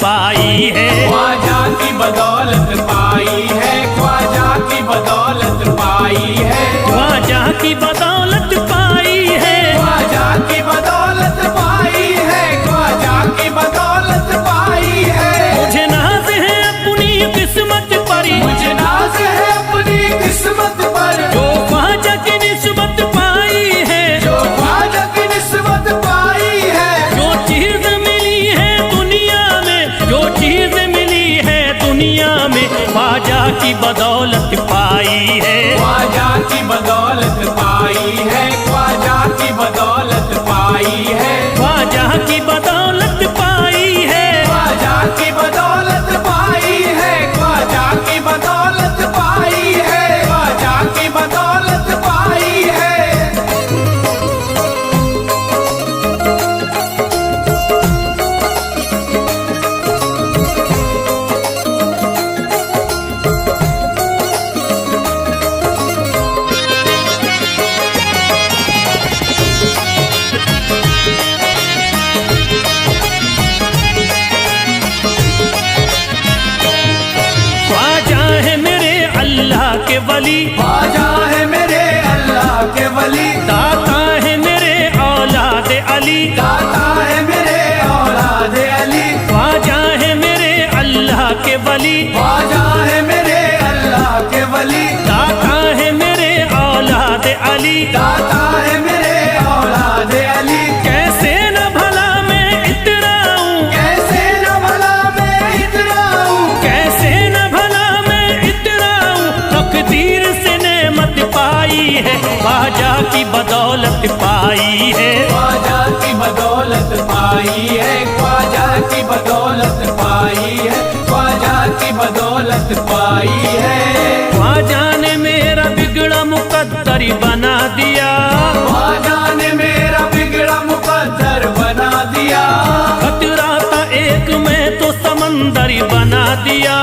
पाई है। ख्वाजा की बदौलत पाई है, ख्वाजा की बदौलत पाई है, ख्वाजा की बदौलत पाई है, ख्वाजा की बदौलत पाई है, ख्वाजा की बदौलत पाई है। मुझे नाज है अपनी किस्मत पर, मुझे नाज है अपनी किस्मत पर, जो ख्वाजा की निस्बत पाई है, जो ख्वाजा की निस्बत पाई है। जो चीज मिली है दुनिया में, जो चीज मिली है दुनिया में, ख्वाजा की बदौलत पाई है। ख्वाजा की बदौलत पाई है, ख्वाजा की बदौलत पाई है, ख्वाजा की बदौलत पाई है, ख्वाजा की बदौलत पाई है, ख्वाजा की बदौलत पाई है, ख्वाजा की बदौलत पाई है। ख्वाजा है मेरे अल्लाह के वली, ख्वाजा है मेरे अल्लाह के वली, दाता है मेरे औलाद अली, दाता है मेरे औलाद अली, ख्वाजा है मेरे अल्लाह के वली, ख्वाजा है मेरे अल्लाह के वली, दाता है मेरे औलाद अली। दाता है मेरे औलाद अली। कैसे न भला मैं इतराऊं, कैसे न भला मैं इतराऊं, कैसे न भला मैं इतराऊं, तकदीर से नेमत पाई है, ख्वाजा की बदौलत पाई है। ख्वाजा की बदौलत पाई है, ख्वाजा की बदौलत पाई है, ख्वाजा की बदौलत पाई है। ख्वाजा ने मेरा बिगड़ा मुकद्दर बना दिया, ख्वाजा ने मेरा बिगड़ा मुकद्दर बना दिया, खतरा था एक में तो समंदर बना दिया,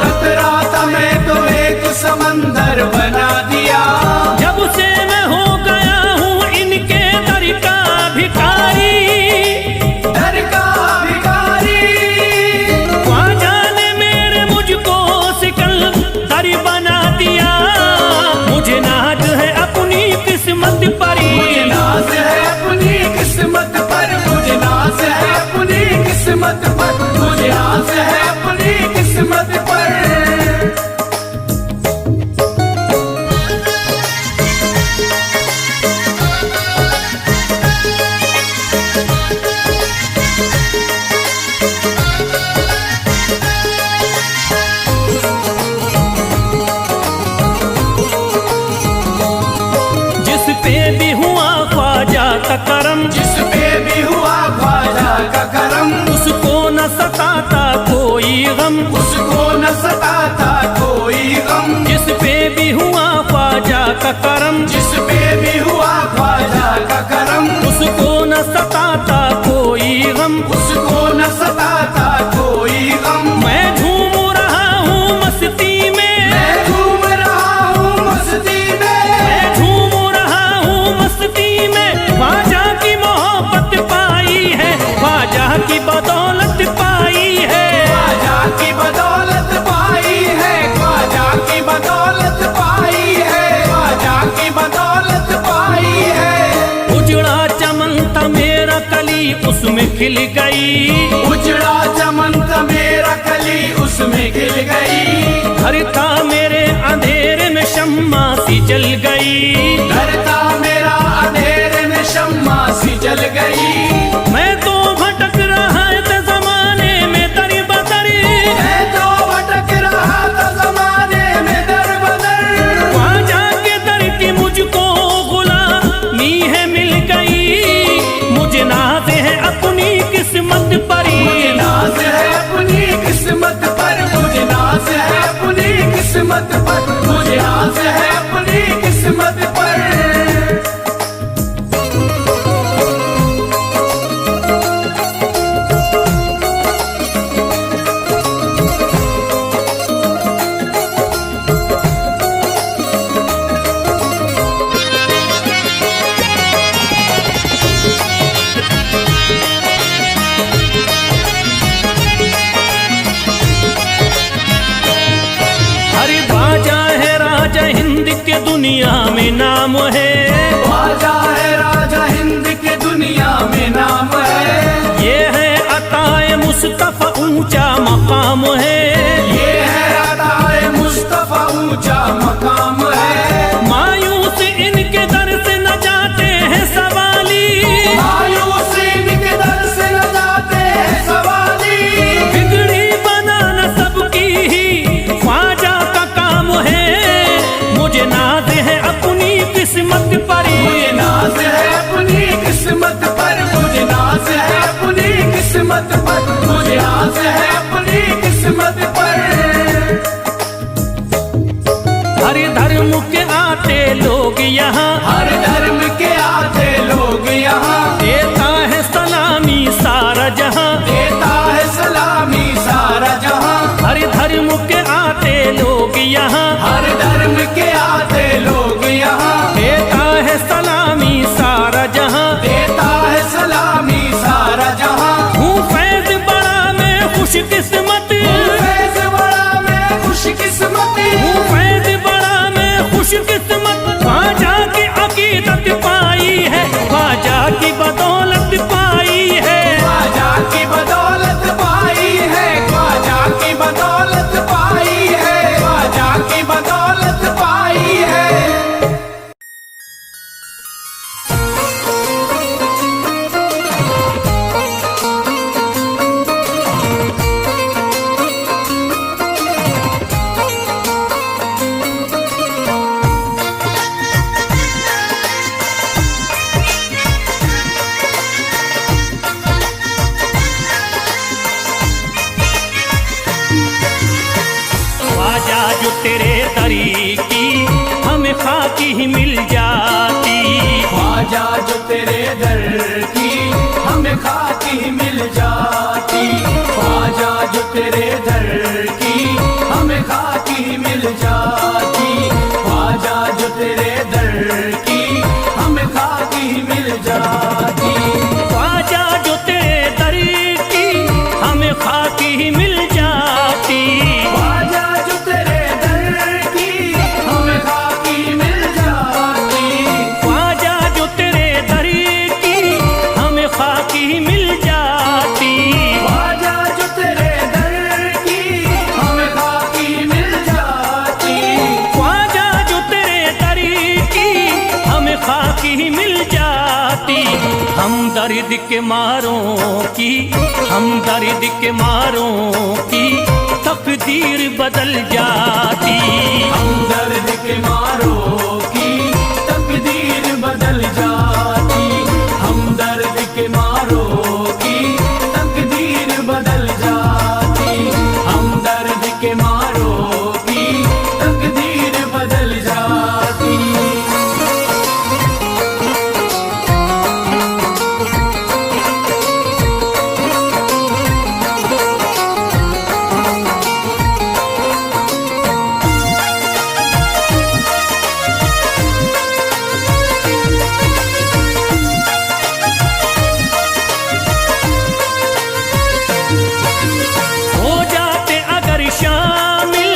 खतरा था मैं तो एक समंदर बना दिया। जब से मैं हो गया हूँ इनके दर का भिखारी, दर का भिखारी, ख्वाजा ने मेरे मुझको सिकंदर बना दिया। मुझे नाज है अपनी किस्मत पर, मुझे नाज है अपनी किस्मत पर, मुझे नाज है अपनी किस्मत पर, मुझे नाज है अपनी किस्मत पर। जिस पे भी हुआ ख्वाजा का करम, जिस पे भी हुआ ख्वाजा का करम, उसको न सताता कोई गम, उसको न सताता कोई गम। जिस पे भी हुआ ख्वाजा का करम, जिस पे भी हुआ ख्वाजा का करम, उसको न सताता कोई गम। उसको न सताता कोई गम। मैं झूम रहा हूँ मस्ती में, मैं झूम रहा हूँ मस्ती में, मैं झूम रहा हूँ मस्ती में, ख्वाजा की मोहब्बत पाई है, ख्वाजा की बदौलत पाई है। ख्वाजा की बदौलत पाई है, ख्वाजा की बदौलत पाई है, ख्वाजा की बदौलत पाई है। उजड़ा चमन था मेरा कली उसमें खिल गई, उजड़ा चमन था मेरा कली उसमें खिल गई, घर था मेरे अंधेरे में शम्मा सी जल गई, घर था मेरा अंधेरे में शम्मा सी जल गई। मैं तो भटक रहा था जमाने में दर बदर, मैं तो भटक रहा था जमाने में दर बदर, ख्वाजा के दर की मुझको गुलामी है मिल गई। मुझे नाज है अपनी किस्मत पर, मुझे नाज है अपनी किस्मत पर, मुझे नाज दुनिया में नाम है, ख्वाजा है राजा हिंद के दुनिया में नाम है। ये है अताए मुस्तफा ऊंचा मकाम है, ये है अताए मुस्तफा ऊंचा मकाम है। मायूस इनके दर से न जाते हैं सवाली, मायूस इनके दर से न जाते हैं सवाली। बिगड़ी बनाना सबकी ही ख्वाजा का काम है। मुझे नाज है अपनी किस्मत पर, मुझे नाज है अपनी किस्मत पर, मुझे नाज है अपनी किस्मत पर, मुझे नाज है अपनी किस्मत पर। हर धर्म के आते लोग यहाँ, हर धर्म के आते लोग यहाँ, देता है सलामी सारा जहाँ, देता है सलामी सारा जहाँ। हर धर्म के आते लोग यहाँ, हर धर्म के आते लोग यहाँ, देता है सलामी सारा जहाँ, देता है सलामी सारा जहाँ। हूँ फैज बड़ा मैं खुशकिस्मत, फैज बड़ा मैं खुशकिस्मत, हूँ फैज बड़ा मैं खुशकिस्मत। ख्वाजा की अकीदत पाई है, ख्वाजा की बदौलत पाई है, ख्वाजा की बदौलत पाई है, ख्वाजा की बदौलत पाई है, ख्वाजा की बदौलत पाई है। ख्वाजा जो तेरे दरी की हमें खाकी ही मिल जाती, ख्वाजा जो तेरे दर की हमें खाकी मिल जाती, ख्वाजा जो तेरे दर की हमें खाकी मिल जाती, ख्वाजा जो तेरे दर की हमें खाकी मिल जाती। ख्वाजा जो तेरे दरी की हमें खाकी ही मिल जाती, ख्वाजा जो तेरे दर की हमें खाकी मिल जाती, ख्वाजा जो तेरे दरी की हमें खाकी ही मिल जाती, ख्वाजा जो तेरे दर की हमें खाकी मिल जाती, ख्वाजा जो तेरे दरी की हमें खाकी ही मिल जाती। हम दर्द के मारों की, हम दर्द के मारों की तकदीर बदल जाती, हम दर्द के मारों की तकदीर बदल जाती, हम दर्द के मारों की तकदीर बदल जाती, हम दर्द के मारों की तकदीर बदल जाती। हो जाते अगर शामिल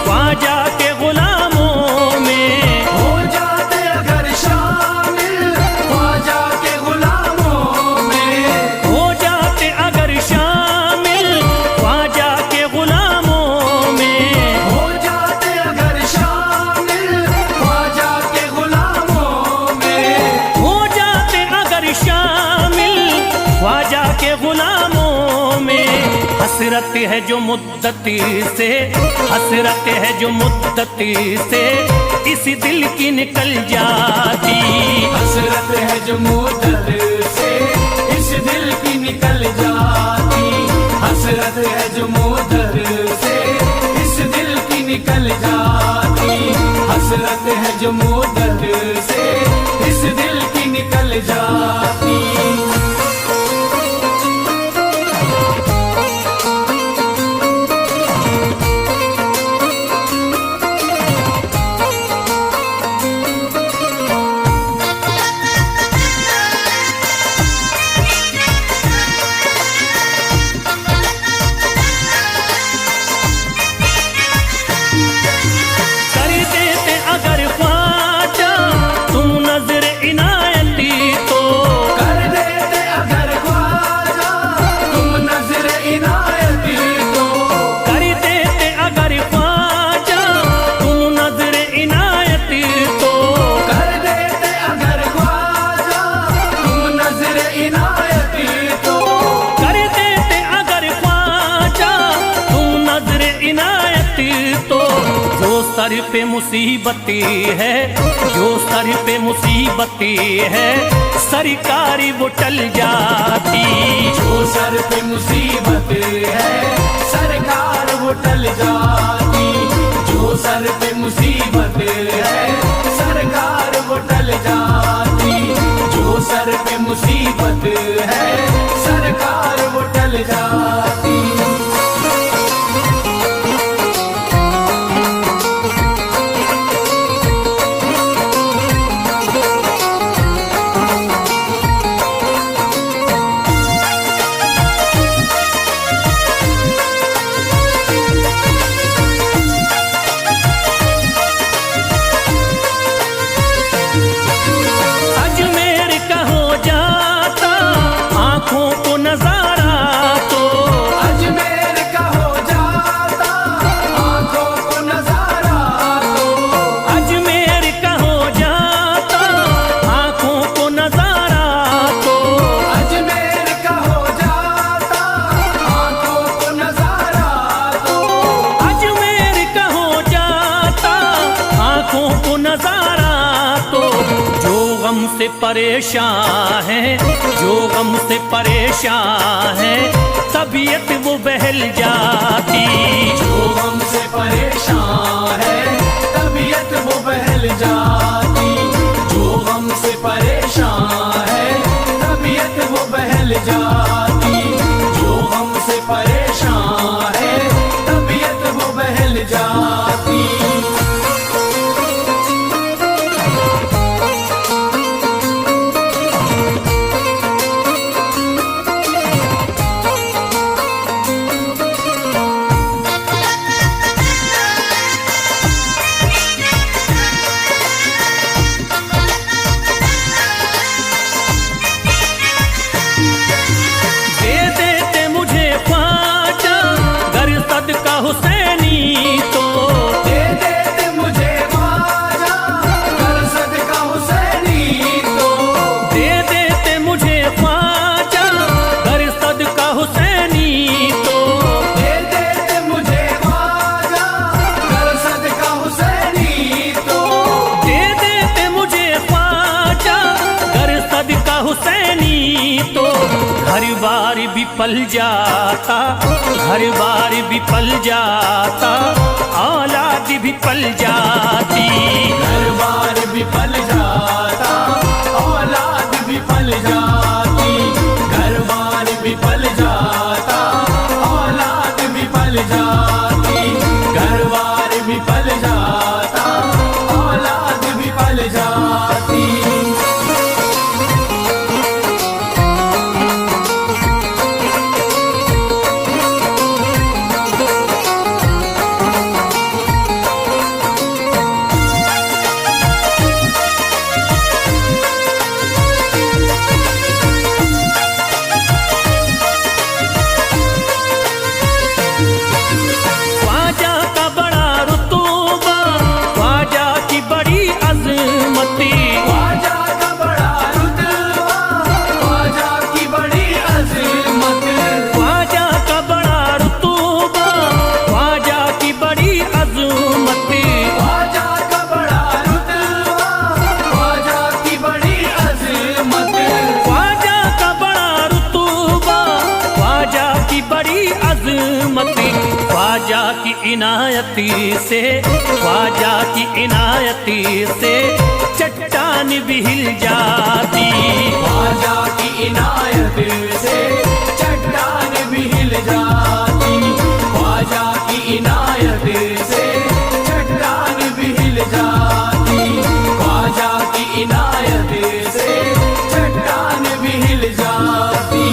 ख्वाजा के गुलामों में, हो जाते अगर शामिल ख्वाजा के गुलामों में, हो जाते अगर शामिल ख्वाजा के गुलामों में, हो जाते अगर शामिल ख्वाजा के गुलामों में, हो जाते अगर शामिल ख्वाजा के गुलामों में। हसरत है जो मुद्दती से, हसरत है जो मुद्दती से इस दिल की निकल जाती, हसरत है जो मुद्दत से इस दिल की निकल जाती, हसरत है जो मुद्दत से इस दिल की निकल जाती, हसरत है जो मुद्दत से इस दिल की निकल जाती। कर देते अगर ख्वाजा सर पे मुसीबतें है, जो सर पे मुसीबतें है, सरकारी वो टल जाती। जो सर पे मुसीबत है सरकार वो टल जाती। जो सर पे मुसीबत है सरकार वो टल जाती। जो सर पे मुसीबत है सरकार वो टल जाती। से परेशान है, जो गम से परेशान है, तबीयत वो बहल जाती। जो गम से परेशान है तबीयत वो बहल जाती। जो गम से परेशान है तबीयत वो बहल जाती। जो गम से परेशान है तबीयत वो बहल जाती। हुसैनी तो दे देते मुझे ख्वाजा कर सदका हुसैनी तो। दे देते मुझे ख्वाजा कर सदका हुसैनी तो। दे देते मुझे ख्वाजा कर सदका हुसैनी तो। दे देते मुझे ख्वाजा कर सदका हुसैनी तो। घर बार भी पल जाता, घर बार भी पल जाता, औलाद भी पल जाती। घर बार भी पल जाता औलाद भी पल जाती। घर बार भी पल जाता औलाद भी पल जाती। घर बार भी पल जाता औलाद भी पल जाती। ख्वाजा की इनायती से, ख्वाजा की इनायती से चट्टान भी हिल जाती। ख्वाजा की इनायत से चट्टान भी हिल जाती। ख्वाजा की इनायत से चट्टान भी हिल जाती। ख्वाजा की इनायत से चट्टान भी हिल जाती।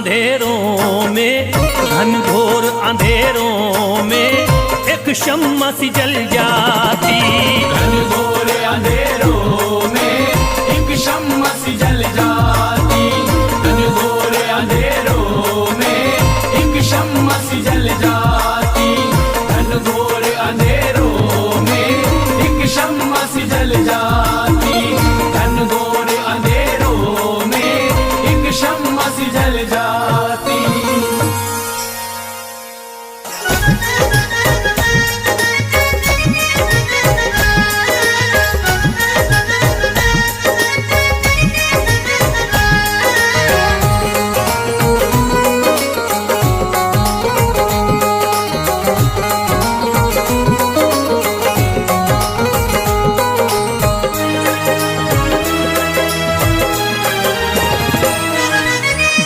अंधेरों में, घनघोर अंधेरों में एक शम्मा सी जल जाती। घनघोर अंधेरों में एक शम्मा सी जल जाती। घनघोर अंधेरों में एक शम्मा सी जल जाती। घनघोर अंधेरों में एक शम्मा सी जल जाती। घनघोर अंधेरों में एक शम्मा सी जल जाती।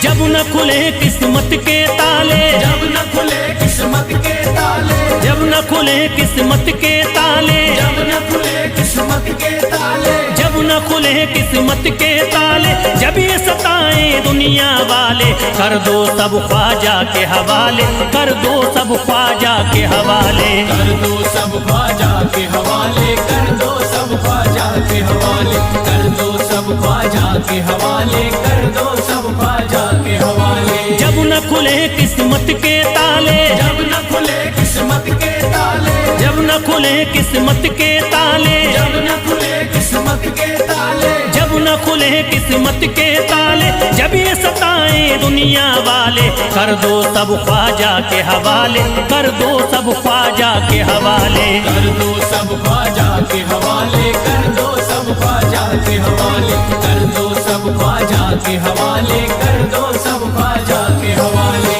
जब न खुले किस्मत के ताले, जब न खुले किस्मत के ताले, जब न खुले किस्मत के ताले, जब न खुले किस्मत के ताले, जब न खुले किस्मत के ताले, जब ये सताएं दुनिया वाले, कर दो सब ख्वाजा के हवाले, कर दो सब ख्वाजा के हवाले। कर दो सब ख्वाजा के हवाले, कर दो सब ख्वाजा के हवाले, कर दो सब ख्वाजा के हवाले, कर दो सब ख्वाजा के हवाले। जब न खुले किस्मत के ताले, जब न खुले किस्मत के ताले, जब न खुले किस्मत के ताले, जब न खुले किस्मत के ताले, जब न खुले किस्मत के ताले, जब ये सताएं दुनिया वाले, कर दो सब ख्वाजा के हवाले, कर दो सब ख्वाजा के हवाले। कर दो सब ख्वाजा के हवाले, कर दो सब ख्वाजा के हवाले, कर दो सब ख्वाजा के हवाले, कर दो सब ख्वाजा के हवाले।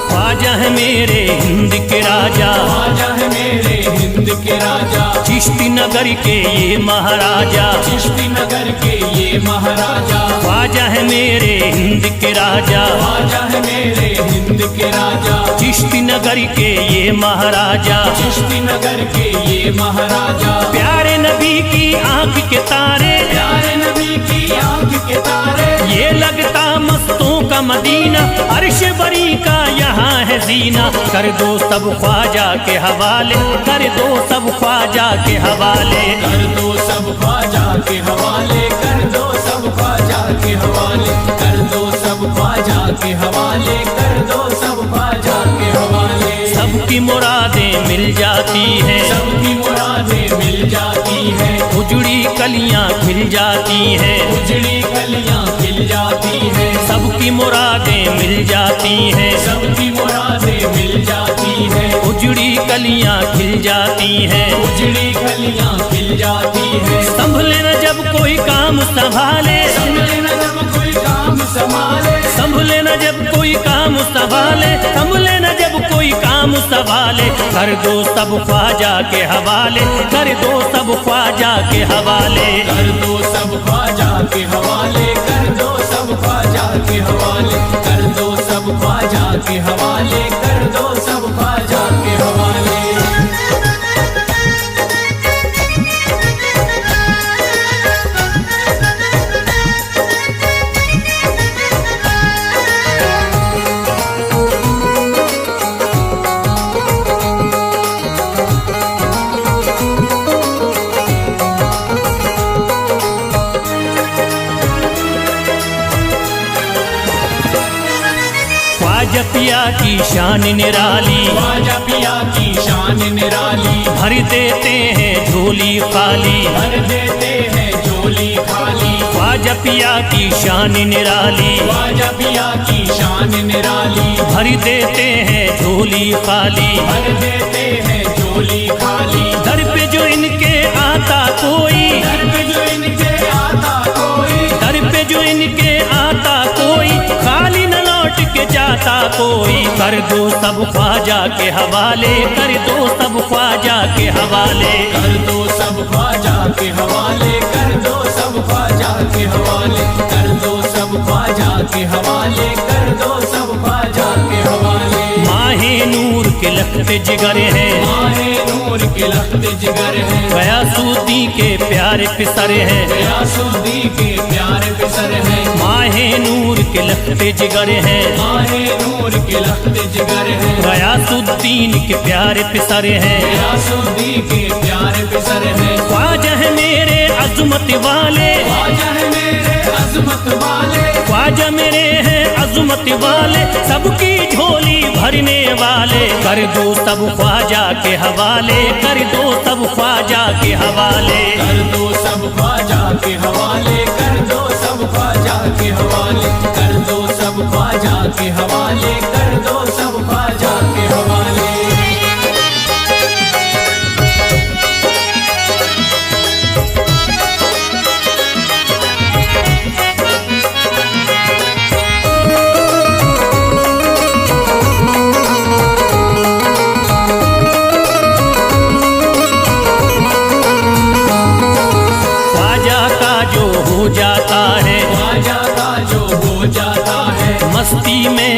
ख्वाजा है मेरे हिंद के राजा, ख्वाजा है मेरे हिंद के राजा, चिश्ती नगर के ये महाराजा, चिश्ती नगर के ये महाराजा। ख्वाजा है मेरे हिंद के राजा, ख्वाजा है मेरे हिंद के राजा, चिश्ती नगर के ये महाराजा। चिश्ती नगर के ये महाराजा। प्यारे नबी की आंख के तारे, प्यारे नबी की आंख के तारे, ये लगता मस्तों का मदीना, अर्श बरी का यहाँ है जीना। कर दो सब ख्वाजा के हवाले, कर दो सब ख्वाजा के हवाले। कर दो सब ख्वाजा के हवाले, कर दो सब ख्वाजा के हवाले, कर दो सब ख्वाजा के हवाले, कर दो सब ख्वाजा के हवाले। सबकी मुरादें मिल जाती हैं, सबकी मुरादें मिल जाती हैं, उजड़ी कलियां खिल जाती हैं, उजड़ी कलियां खिल जाती हैं। सबकी मुरादें मिल जाती हैं, सबकी मुरादें मिल जाती हैं, उजड़ी कलियां खिल जाती हैं। उजड़ी कलियां खिल जाती हैं। संभले न जब कोई काम संभाले, संभले न जब कोई काम संभाले, संभले न जब कोई काम संभाले, संभले न जब कोई काम संभाले। कर दो सब ख्वाजा के हवाले, कर दो सब ख्वाजा के हवाले। कर दो सब ख्वाजा के हवाले, कर दो सब ख्वाजा के हवाले, कर दो सब ख्वाजा के हवाले, कर दो सब ख्वाजा के हवाले। ख्वाजा पिया की शान निराली, ख्वाजा पिया की शान निराली, भर देते हैं झोली खाली, भर देते हैं झोली खाली। ख्वाजा पिया की शान निराली, ख्वाजा पिया की शान निराली, भर देते हैं झोली खाली, भर देते हैं झोली खाली। दर पे जो इनके आता कोई, दर पे जो इनके आता कोई, दर पे जो इनके आता कोई, खाली न लौट के जाता कोई, कर दो सब ख्वाजा के हवाले, कर दो सब ख्वाजा के हवाले। कर दो सब ख्वाजा के हवाले, कर दो सब ख्वाजा के हवाले, कर दो सब ख्वाजा के हवाले, कर दो सब ख्वाजा के हवाले। माहे नूर के लखते जिगर है, माहे नूर के लखते जिगर है, गयासुद्दीन के प्यारे पिसर है, गयासुद्दीन के प्यारे पिसर है। माहे नूर के लखते जिगर है, माहे नूर के लखते जिगर है, गयासुद्दीन के प्यारे पिसर है, गयासुद्दीन के प्यारे पिसर है। ख्वाजा है मेरे अज़मत वाले, ख्वाजा है मेरे अज़मत वाले, ख्वाजा मेरे हैं अज़मत वाले, सबकी झोली भरने वाले। कर दो सब ख्वाजा के हवाले, कर दो सब ख्वाजा के हवाले। कर दो सब ख्वाजा के हवाले, कर दो सब ख्वाजा के हवाले, कर दो सब ख्वाजा के हवाले, कर दो सब